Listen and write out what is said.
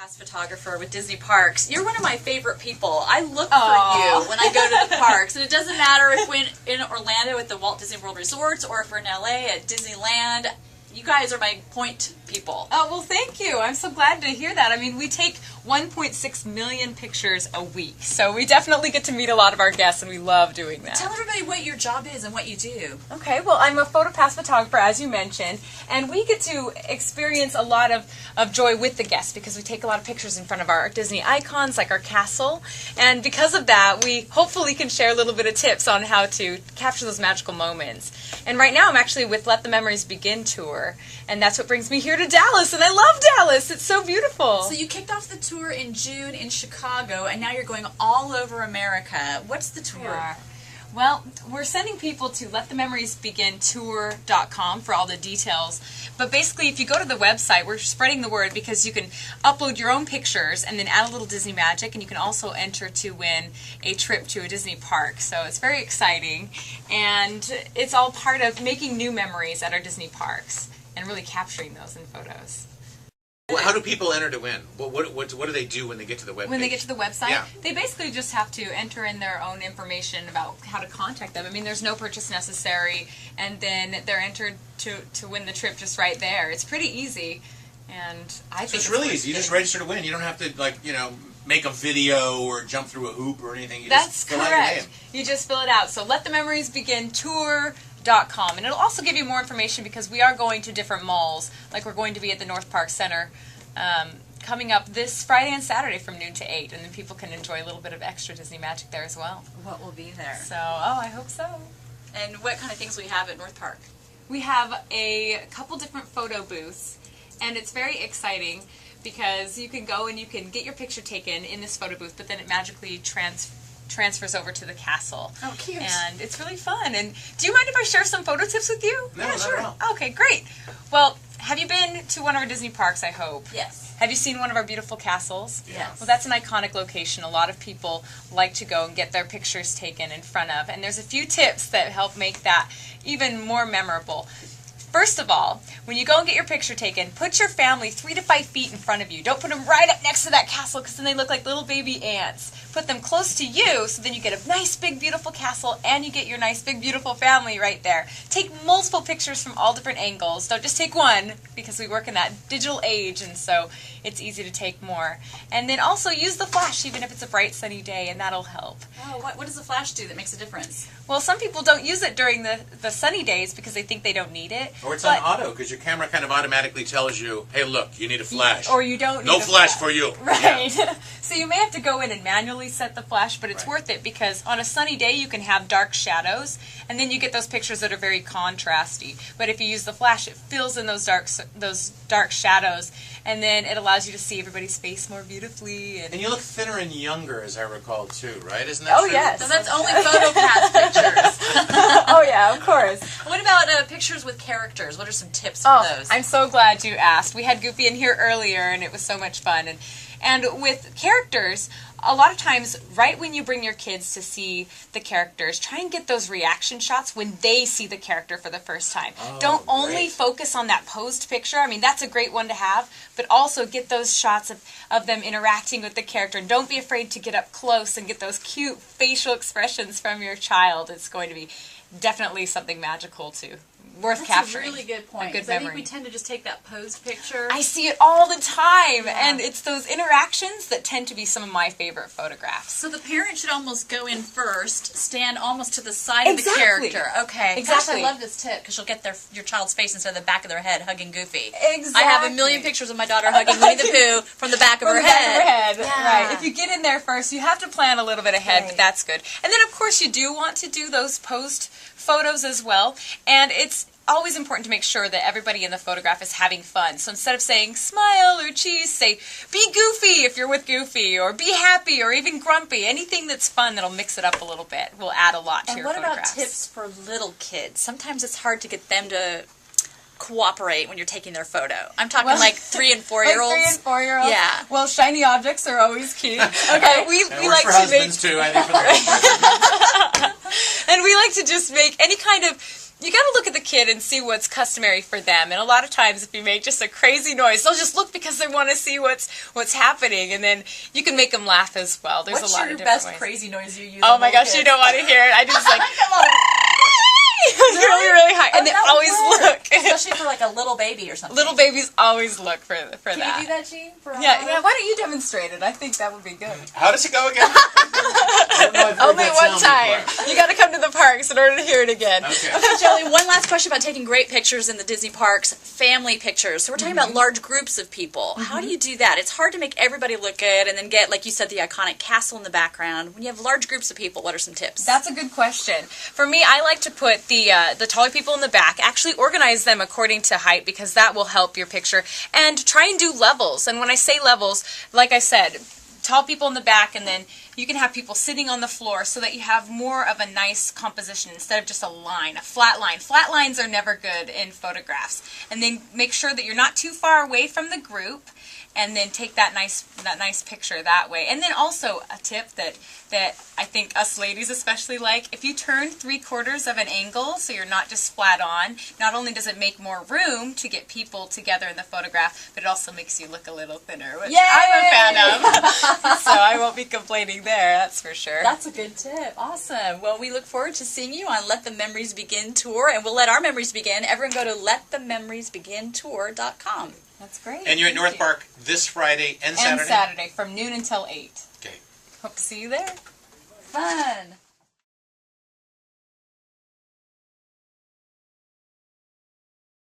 As photographer with Disney Parks, you're one of my favorite people. I look for you when I go to the parks, and it doesn't matter if we're in Orlando at the Walt Disney World Resorts or if we're in LA at Disneyland. You guys are my point people. Oh, well, thank you. I'm so glad to hear that. I mean, we take 1.6 million pictures a week, so we definitely get to meet a lot of our guests, and we love doing that. Tell everybody what your job is and what you do. Okay, well, I'm a PhotoPass photographer, as you mentioned, and we get to experience a lot of joy with the guests because we take a lot of pictures in front of our Disney icons, like our castle, and because of that, we hopefully can share a little bit of tips on how to capture those magical moments. And right now, I'm actually with Let the Memories Begin tour, and that's what brings me here to Dallas, and I love Dallas. It's so beautiful. So you kicked off the tour in June in Chicago, and now you're going all over America. What's the tour? Well, we're sending people to LetTheMemoriesBeginTour.com for all the details. But basically, if you go to the website, we're spreading the word because you can upload your own pictures and then add a little Disney magic, and you can also enter to win a trip to a Disney park. So it's very exciting, and it's all part of making new memories at our Disney parks and really capturing those in photos. Well, how do people enter to win? What do they do when they get to the webpage? When they get to the website, yeah. They basically just have to enter in their own information about how to contact them. I mean, there's no purchase necessary, and then they're entered to win the trip just right there. It's pretty easy, and I think it's really easy. You just register to win. You don't have to, like, make a video or jump through a hoop or anything. You That's just fill out correct. your name. You just fill it out. So LetTheMemoriesBeginTour.com, and it'll also give you more information because we are going to different malls, like we're going to be at the North Park Center coming up this Friday and Saturday from noon to 8, and then people can enjoy a little bit of extra Disney magic there as well. What will be there? So, I hope so. And what kind of things we have at North Park? We have a couple different photo booths, and it's very exciting because you can go and you can get your picture taken in this photo booth, but then it magically transfers over to the castle. Oh, cute. And it's really fun. And do you mind if I share some photo tips with you? No, yeah, not sure. at all. Okay, great. Well, have you been to one of our Disney parks, I hope? Yes. Have you seen one of our beautiful castles? Yes. Well, that's an iconic location. A lot of people like to go and get their pictures taken in front of. And there's a few tips that help make that even more memorable. First of all, when you go and get your picture taken, put your family 3 to 5 feet in front of you. Don't put them right up next to that castle because then they look like little baby ants. Put them close to you so then you get a nice, big, beautiful castle and you get your nice, big, beautiful family right there. Take multiple pictures from all different angles. Don't just take one because we work in that digital age, and so it's easy to take more. And then also use the flash even if it's a bright, sunny day, and that'll help. Oh, what does the flash do that makes a difference? Well, some people don't use it during the sunny days because they think they don't need it. Or it's on auto because your camera kind of automatically tells you, hey, look, you need a flash. Or you don't need no a flash for you. Right. Yeah. So you may have to go in and manually set the flash, but it's Right. worth it because on a sunny day you can have dark shadows, and then you get those pictures that are very contrasty. But if you use the flash, it fills in those dark shadows, and then it allows you to see everybody's face more beautifully. And you look thinner and younger, as I recall, too, right? Isn't that Oh, true? yes. So that's only PhotoPass pictures. Oh yeah, of course. What about pictures with characters? What are some tips for those? I'm so glad you asked. We had Goofy in here earlier, and it was so much fun. And with characters, a lot of times, right when you bring your kids to see the characters, try and get those reaction shots when they see the character for the first time. Oh, Don't only great. focus on that posed picture. I mean, that's a great one to have, but also get those shots of them interacting with the character. And don't be afraid to get up close and get those cute facial expressions from your child. It's going to be definitely something magical too. Worth capturing. That's a really good point. A good 'cause I think memory. we tend to just take that posed picture. I see it all the time, Yeah. and it's those interactions that tend to be some of my favorite photographs. So the parent should almost go in first, stand almost to the side of the Exactly. character. Okay. Exactly. Gosh, I love this tip because you'll get your child's face instead of the back of their head hugging Goofy. Exactly. I have a million pictures of my daughter hugging Winnie the Pooh from the back of her From the back head. of her head. Yeah. Right. If you get in there first, you have to plan a little bit ahead, Right. but that's good. And then, of course, you do want to do those post photos as well, and it's always important to make sure that everybody in the photograph is having fun. So instead of saying smile or cheese, say be goofy if you're with Goofy, or be happy, or even grumpy. Anything that's fun that'll mix it up a little bit will add a lot to And your what about photographs. tips for little kids? Sometimes it's hard to get them to cooperate when you're taking their photo? I'm talking like 3 and 4-year-olds. Like 3 and 4-year-olds. Yeah. Well, shiny objects are always key. Okay, we like for to husbands too, I think. For the and we like to just make any kind of. You got to look at the kid and see what's customary for them. And a lot of times, if you make just a crazy noise, they'll just look because they want to see what's happening. And then you can make them laugh as well. There's What's a lot your of different best ways. crazy noise you use? Oh on my little gosh, kids? you don't want to hear it. I just like. Come on. It's really, really high, and they that always would work. look. Especially for like a little baby or something. Little babies always look for Can that. you do that, Jean? For Yeah. Why don't you demonstrate it? I think that would be good. How does it go again? I don't know, I've heard Only that one sound time. before. You got to come to the parks in order to hear it again. Okay. Okay, Jolie, one last question about taking great pictures in the Disney parks, family pictures. So we're talking about large groups of people. How do you do that? It's hard to make everybody look good and then get, like you said, the iconic castle in the background. When you have large groups of people, what are some tips? That's a good question. For me, I like to put the taller people in the back, actually organize them according to height because that will help your picture, and try and do levels. And when I say levels, like I said, tall people in the back, and then you can have people sitting on the floor so that you have more of a nice composition instead of just a line, a flat line. Flat lines are never good in photographs. And then make sure that you're not too far away from the group, and then take that nice picture that way. And then also a tip that I think us ladies especially like, if you turn 3/4 of an angle so you're not just flat on, not only does it make more room to get people together in the photograph, but it also makes you look a little thinner, which I'm a fan of. So I won't be complaining there, that's for sure. That's a good tip. Awesome. Well, we look forward to seeing you on Let the Memories Begin tour, and we'll let our memories begin. Everyone go to letthememoriesbegintour.com. That's great. And you're at North Park this Friday and Saturday? And Saturday from noon until 8. Okay. Hope to see you there. Fun.